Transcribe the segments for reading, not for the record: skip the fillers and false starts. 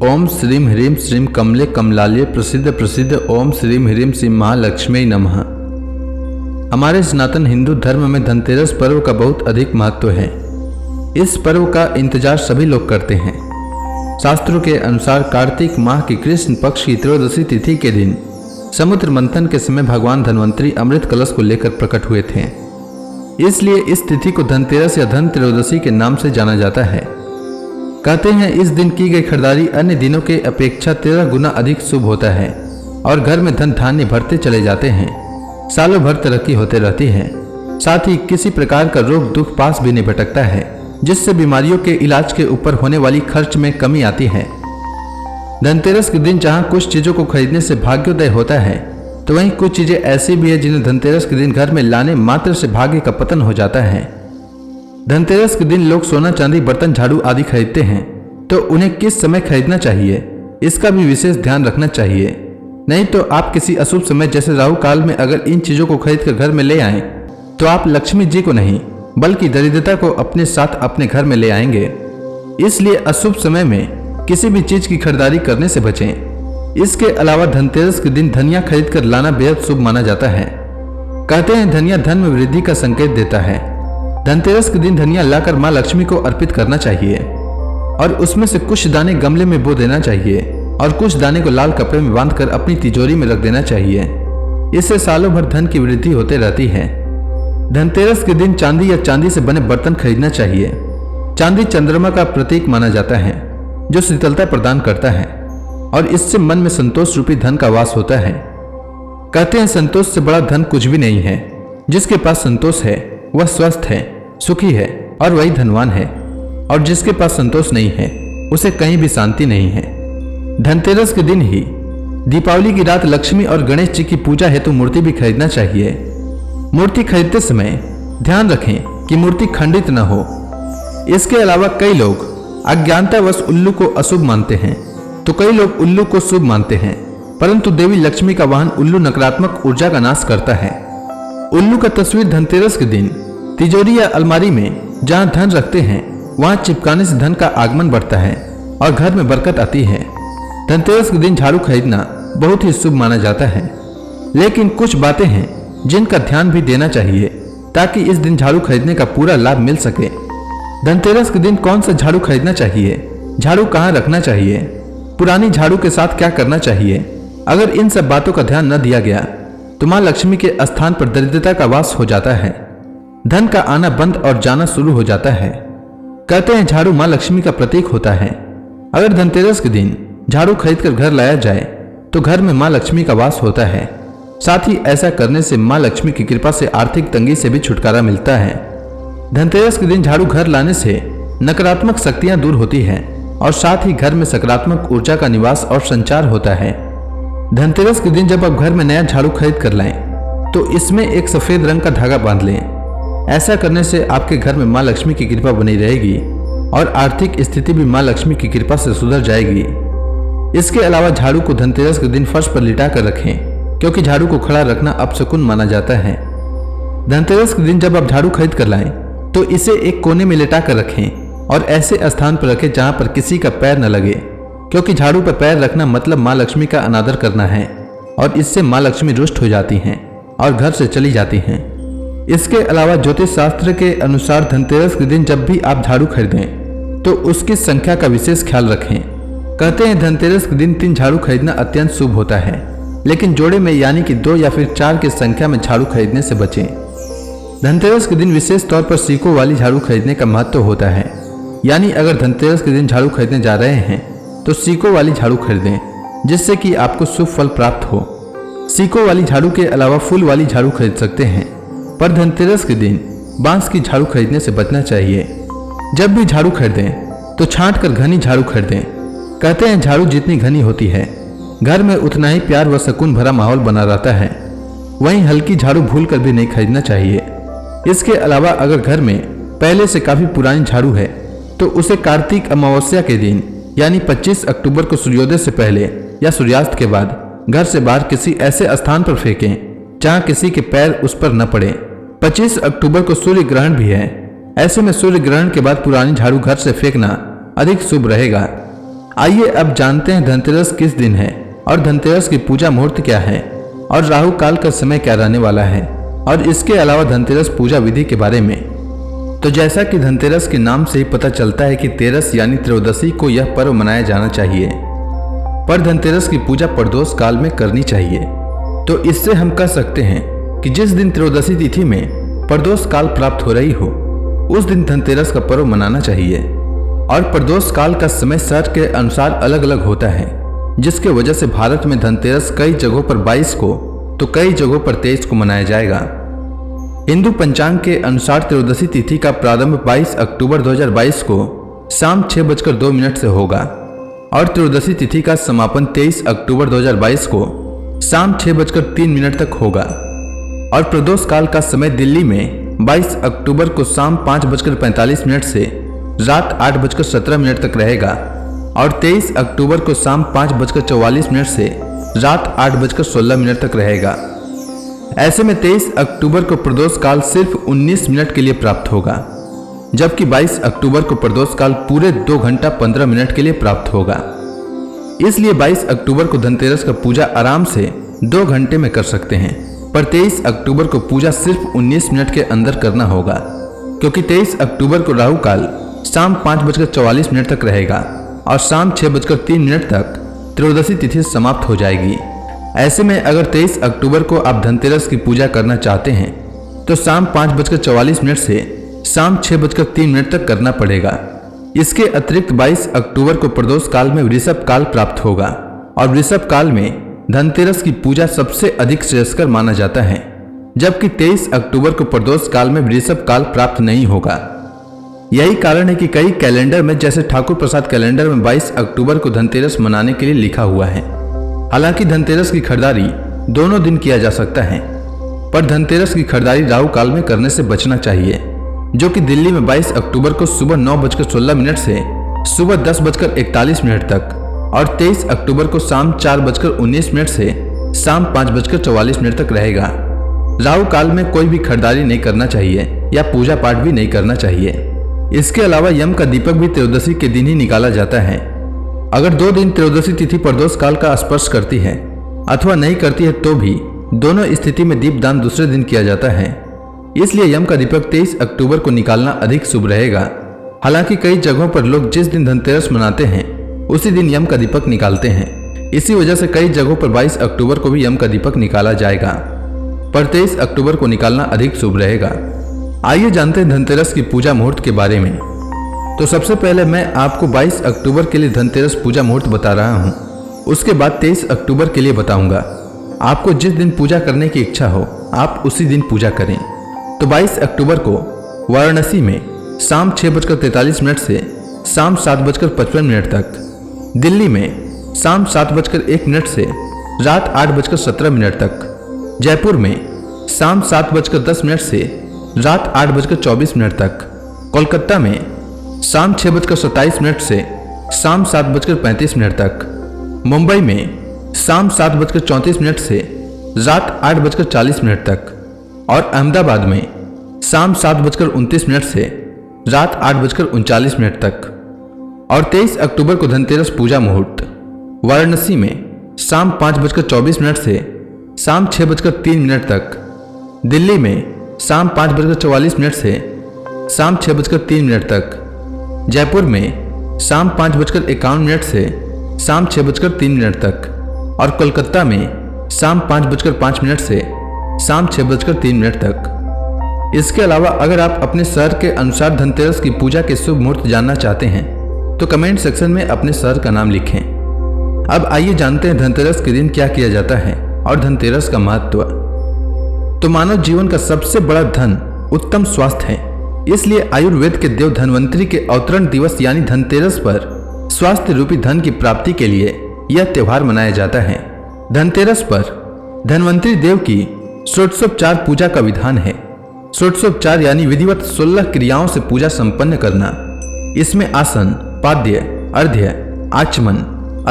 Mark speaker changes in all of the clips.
Speaker 1: ओम श्रीम ह्रीम श्रीम कमले कमलालय प्रसिद्ध प्रसिद्ध ओम श्रीम ह्रीम श्री महालक्ष्मी नमः। हमारे सनातन हिंदू धर्म में धनतेरस पर्व का बहुत अधिक महत्व है। इस पर्व का इंतजार सभी लोग करते हैं। शास्त्रों के अनुसार कार्तिक माह की कृष्ण पक्ष की त्रयोदशी तिथि के दिन समुद्र मंथन के समय भगवान धन्वंतरी अमृत कलश को लेकर प्रकट हुए थे। इसलिए इस तिथि को धनतेरस या धन त्रयोदशी के नाम से जाना जाता है। कहते हैं इस दिन की गई खरीदारी अन्य दिनों के अपेक्षा 13 गुना अधिक शुभ होता है और घर में धन धान्य भरते चले जाते हैं। सालों भर तरक्की होते रहती है। साथ ही किसी प्रकार का रोग दुख पास भी नहीं भटकता है, जिससे बीमारियों के इलाज के ऊपर होने वाली खर्च में कमी आती है। धनतेरस के दिन जहाँ कुछ चीजों को खरीदने से भाग्योदय होता है, तो वहीं कुछ चीजें ऐसी भी है जिन्हें धनतेरस के दिन घर में लाने मात्र से भाग्य का पतन हो जाता है। धनतेरस के दिन लोग सोना चांदी बर्तन झाड़ू आदि खरीदते हैं, तो उन्हें किस समय खरीदना चाहिए इसका भी विशेष ध्यान रखना चाहिए। नहीं तो आप किसी अशुभ समय जैसे राहु काल में अगर इन चीजों को खरीद कर घर में ले आएं, तो आप लक्ष्मी जी को नहीं बल्कि दरिद्रता को अपने साथ अपने घर में ले आएंगे। इसलिए अशुभ समय में किसी भी चीज की खरीदारी करने से बचें। इसके अलावा धनतेरस के दिन धनिया खरीद कर लाना बेहद शुभ माना जाता है। कहते हैं धनिया धन में वृद्धि का संकेत देता है। धनतेरस के दिन धनिया लाकर मां लक्ष्मी को अर्पित करना चाहिए और उसमें से कुछ दाने गमले में बो देना चाहिए और कुछ दाने को लाल कपड़े में बांधकर अपनी तिजोरी में रख देना चाहिए। इससे सालों भर धन की वृद्धि होते रहती है। धनतेरस के दिन चांदी या चांदी से बने बर्तन खरीदना चाहिए। चांदी चंद्रमा का प्रतीक माना जाता है, जो शीतलता प्रदान करता है और इससे मन में संतोष रूपी धन का वास होता है। कहते हैं संतोष से बड़ा धन कुछ भी नहीं है। जिसके पास संतोष है वह स्वस्थ है, सुखी है और वही धनवान है, और जिसके पास संतोष नहीं है उसे कहीं भी शांति नहीं है। धनतेरस के दिन ही दीपावली की रात लक्ष्मी और गणेश जी की पूजा हेतु मूर्ति भी खरीदना चाहिए। मूर्ति खरीदते समय ध्यान रखें कि मूर्ति खंडित न हो। इसके अलावा कई लोग अज्ञानतावश उल्लू को अशुभ मानते हैं, तो कई लोग उल्लू को शुभ मानते हैं, परंतु देवी लक्ष्मी का वाहन उल्लू नकारात्मक ऊर्जा का नाश करता है। उल्लू का तस्वीर धनतेरस के दिन तिजोरी या अलमारी में जहां धन रखते हैं वहां चिपकाने से धन का आगमन बढ़ता है और घर में बरकत आती है। धनतेरस के दिन झाड़ू खरीदना बहुत ही शुभ माना जाता है, लेकिन कुछ बातें हैं जिनका ध्यान भी देना चाहिए ताकि इस दिन झाड़ू खरीदने का पूरा लाभ मिल सके। धनतेरस के दिन कौन सा झाड़ू खरीदना चाहिए, झाड़ू कहाँ रखना चाहिए, पुरानी झाड़ू के साथ क्या करना चाहिए, अगर इन सब बातों का ध्यान न दिया गया तो मां लक्ष्मी के स्थान पर दरिद्रता का वास हो जाता है। धन का आना बंद और जाना शुरू हो जाता है। कहते हैं झाड़ू मां लक्ष्मी का प्रतीक होता है। अगर धनतेरस के दिन झाड़ू खरीदकर घर लाया जाए तो घर में मां लक्ष्मी का वास होता है। साथ ही ऐसा करने से मां लक्ष्मी की कृपा से आर्थिक तंगी से भी छुटकारा मिलता है। धनतेरस के दिन झाड़ू घर लाने से नकारात्मक शक्तियां दूर होती हैं और साथ ही घर में सकारात्मक ऊर्जा का निवास और संचार होता है। धनतेरस के दिन जब आप घर में नया झाड़ू खरीद कर लाएं तो इसमें एक सफेद रंग का धागा बांध लें। ऐसा करने से आपके घर में मां लक्ष्मी की कृपा बनी रहेगी और आर्थिक स्थिति भी मां लक्ष्मी की कृपा से सुधर जाएगी। इसके अलावा झाड़ू को धनतेरस के दिन फर्श पर लिटा कर रखें, क्योंकि झाड़ू को खड़ा रखना अपशकुन माना जाता है। धनतेरस के दिन जब आप झाड़ू खरीद कर लाएं तो इसे एक कोने में लिटा कर रखें और ऐसे स्थान पर रखें जहां पर किसी का पैर न लगे, क्योंकि झाड़ू पर पैर रखना मतलब मां लक्ष्मी का अनादर करना है और इससे मां लक्ष्मी रुष्ट हो जाती हैं और घर से चली जाती हैं। इसके अलावा ज्योतिष शास्त्र के अनुसार धनतेरस के दिन जब भी आप झाड़ू खरीदें तो उसकी संख्या का विशेष ख्याल रखें। कहते हैं धनतेरस के दिन 3 झाड़ू खरीदना अत्यंत शुभ होता है, लेकिन जोड़े में यानी कि 2 या फिर 4 की संख्या में झाड़ू खरीदने से बचें। धनतेरस के दिन विशेष तौर पर सीकों वाली झाड़ू खरीदने का महत्व होता है। यानी अगर धनतेरस के दिन झाड़ू खरीदने जा रहे हैं तो सीकों वाली झाड़ू खरीदें, जिससे कि आपको शुभ फल प्राप्त हो। सीकों वाली झाड़ू के अलावा फूल वाली झाड़ू खरीद सकते हैं, पर धनतेरस के दिन बांस की झाड़ू खरीदने से बचना चाहिए। जब भी झाड़ू खरीदें तो छांट कर घनी झाड़ू खरीदें। कहते हैं झाड़ू जितनी घनी होती है घर में उतना ही प्यार व सुकून भरा माहौल बना रहता है। वहीं हल्की झाड़ू भूलकर भी नहीं खरीदना चाहिए। इसके अलावा अगर घर में पहले से काफी पुरानी झाड़ू है तो उसे कार्तिक अमावस्या के दिन यानी 25 अक्टूबर को सूर्योदय से पहले या सूर्यास्त के बाद घर से बाहर किसी ऐसे स्थान पर फेंकें जहां किसी के पैर उस पर न पड़े। 25 अक्टूबर को सूर्य ग्रहण भी है। ऐसे में सूर्य ग्रहण के बाद पुरानी झाड़ू घर से फेंकना अधिक शुभ रहेगा। आइए अब जानते हैं धनतेरस किस दिन है और धनतेरस की पूजा मुहूर्त क्या है और राहु काल का समय क्या रहने वाला है और इसके अलावा धनतेरस पूजा विधि के बारे में। तो जैसा कि धनतेरस के नाम से ही पता चलता है कि तेरस यानी त्रयोदशी को यह पर्व मनाया जाना चाहिए, पर धनतेरस की पूजा प्रदोष काल में करनी चाहिए। तो इससे हम कह सकते हैं कि जिस दिन त्रयोदशी तिथि में प्रदोष काल प्राप्त हो रही हो उस दिन धनतेरस का पर्व मनाना चाहिए। और प्रदोष काल का समय शहर के अनुसार अलग अलग होता है, जिसके वजह से भारत में धनतेरस कई जगहों पर 22 को तो कई जगहों पर 23 को मनाया जाएगा। हिंदू पंचांग के अनुसार त्रयोदशी तिथि का प्रारंभ 22 अक्टूबर 2022 को शाम 6:02 से होगा और त्रयोदशी तिथि का समापन 23 अक्टूबर 2022 को शाम 6:03 तक होगा। और प्रदोष काल का समय दिल्ली में 22 अक्टूबर को शाम 5:45 से रात 8:17 तक रहेगा और 23 अक्टूबर को शाम 5:44 से रात 8:16 तक रहेगा। ऐसे में 23 अक्टूबर को प्रदोष काल सिर्फ 19 मिनट के लिए प्राप्त होगा, जबकि 22 अक्टूबर को प्रदोष काल पूरे 2 घंटा 15 मिनट के लिए प्राप्त होगा। इसलिए 22 अक्टूबर को धनतेरस का पूजा आराम से 2 घंटे में कर सकते हैं, पर 23 अक्टूबर को पूजा सिर्फ 19 मिनट के अंदर करना होगा, क्योंकि 23 अक्टूबर को राहु काल शाम 5:44 तक रहेगा और शाम 6:03 तक त्रयोदशी तिथि समाप्त हो जाएगी। ऐसे में अगर 23 अक्टूबर को आप धनतेरस की पूजा करना चाहते हैं तो शाम 5:44 से शाम 6:03 तक करना पड़ेगा। इसके अतिरिक्त 22 अक्टूबर को प्रदोष काल में वृषभ काल प्राप्त होगा और वृषभ काल में धनतेरस की पूजा सबसे अधिक श्रेयस्कर माना जाता है, जबकि 23 अक्टूबर को प्रदोष काल में वृषभ काल प्राप्त नहीं होगा। यही कारण है कि कई कैलेंडर में, जैसे ठाकुर प्रसाद कैलेंडर में 22 अक्टूबर को धनतेरस मनाने के लिए लिखा हुआ है। हालांकि धनतेरस की खरीदारी दोनों दिन किया जा सकता है, पर धनतेरस की खरीदारी राहु काल में करने से बचना चाहिए, जो कि दिल्ली में 22 अक्टूबर को सुबह 9:16 से सुबह 10:41 तक और 23 अक्टूबर को शाम 4:19 से शाम 5:44 तक रहेगा। राहु काल में कोई भी खरीदारी नहीं करना चाहिए या पूजा पाठ भी नहीं करना चाहिए। इसके अलावा यम का दीपक भी त्रयोदशी के दिन ही निकाला जाता है। अगर 2 दिन त्रयोदशी तिथि प्रदोष काल का स्पर्श करती है अथवा नहीं करती है तो भी दोनों स्थिति में दीपदान दूसरे दिन किया जाता है। इसलिए यम का दीपक 23 अक्टूबर को निकालना अधिक शुभ रहेगा। हालांकि कई जगहों पर लोग जिस दिन धनतेरस मनाते हैं उसी दिन यम का दीपक निकालते हैं। इसी वजह से कई जगहों पर 22 अक्टूबर को भी यम का दीपक निकाला जाएगा, पर 23 अक्टूबर को निकालना अधिक शुभ रहेगा। आइए जानते हैं धनतेरस की पूजा मुहूर्त के बारे में। तो सबसे पहले मैं आपको 22 अक्टूबर के लिए धनतेरस पूजा मुहूर्त बता रहा हूँ, उसके बाद 23 अक्टूबर के लिए बताऊंगा। आपको जिस दिन पूजा करने की इच्छा हो आप उसी दिन पूजा करें। तो 22 अक्टूबर को वाराणसी में शाम 6:43 से शाम 7:55 तक, दिल्ली में शाम 7:01 से रात 8:17 तक, जयपुर में शाम 7:10 से रात 8:24 तक, कोलकाता में शाम 6:27 से शाम 7:35 तक, मुंबई में शाम 7:34 से रात 8:40 तक और अहमदाबाद में शाम 7:29 से रात 8:39 तक। और 23 अक्टूबर को धनतेरस पूजा मुहूर्त वाराणसी में शाम 5:24 से शाम 6:03 तक, दिल्ली में शाम 5:44 से शाम 6:03 तक, जयपुर में शाम 5:51 से शाम 6:03 तक और कोलकाता में शाम 5:05 से शाम 6:03 तक। इसके अलावा अगर आप अपने शहर के अनुसार धनतेरस की पूजा के शुभ मुहूर्त जानना चाहते हैं तो कमेंट सेक्शन में अपने शहर का नाम लिखें। अब आइए जानते हैं धनतेरस के दिन क्या किया जाता है और धनतेरस का महत्व। तो मानव जीवन का सबसे बड़ा धन उत्तम स्वास्थ्य है। इसलिए आयुर्वेद के देव धन्वंतरी के अवतरण दिवस यानी धनतेरस पर स्वास्थ्य रूपी धन की प्राप्ति के लिए यह त्योहार मनाया जाता है। धनतेरस पर धन्वंतरी देव की षोडशोपचार पूजा का विधान है। षोडशोपचार यानी विधिवत 16 क्रियाओं से पूजा संपन्न करना। इसमें आसन, पाद्य, अर्घ्य, आचमन,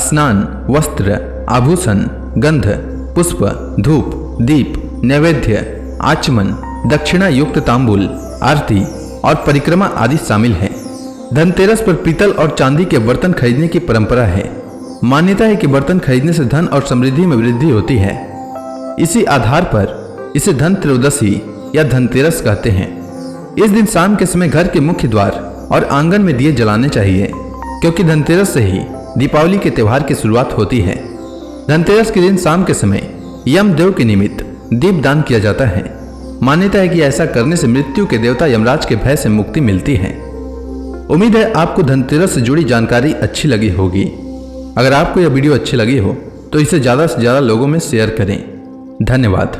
Speaker 1: स्नान, वस्त्र, आभूषण, गंध, पुष्प, धूप, दीप, नैवेद्य, आचमन, दक्षिणा युक्त तांबूल, आरती और परिक्रमा आदि शामिल है। धनतेरस पर पीतल और चांदी के बर्तन खरीदने की परंपरा है। मान्यता है कि बर्तन खरीदने से धन और समृद्धि में वृद्धि होती है। इसी आधार पर इसे धन त्रयोदशी या धनतेरस कहते हैं। इस दिन शाम के समय घर के मुख्य द्वार और आंगन में दिए जलाने चाहिए, क्योंकि धनतेरस से ही दीपावली के त्योहार की शुरुआत होती है। धनतेरस के दिन शाम के समय यमदेव के निमित्त दीपदान किया जाता है। मान्यता है कि ऐसा करने से मृत्यु के देवता यमराज के भय से मुक्ति मिलती है। उम्मीद है आपको धनतेरस से जुड़ी जानकारी अच्छी लगी होगी। अगर आपको यह वीडियो अच्छी लगी हो तो इसे ज़्यादा से ज़्यादा लोगों में शेयर करें। धन्यवाद।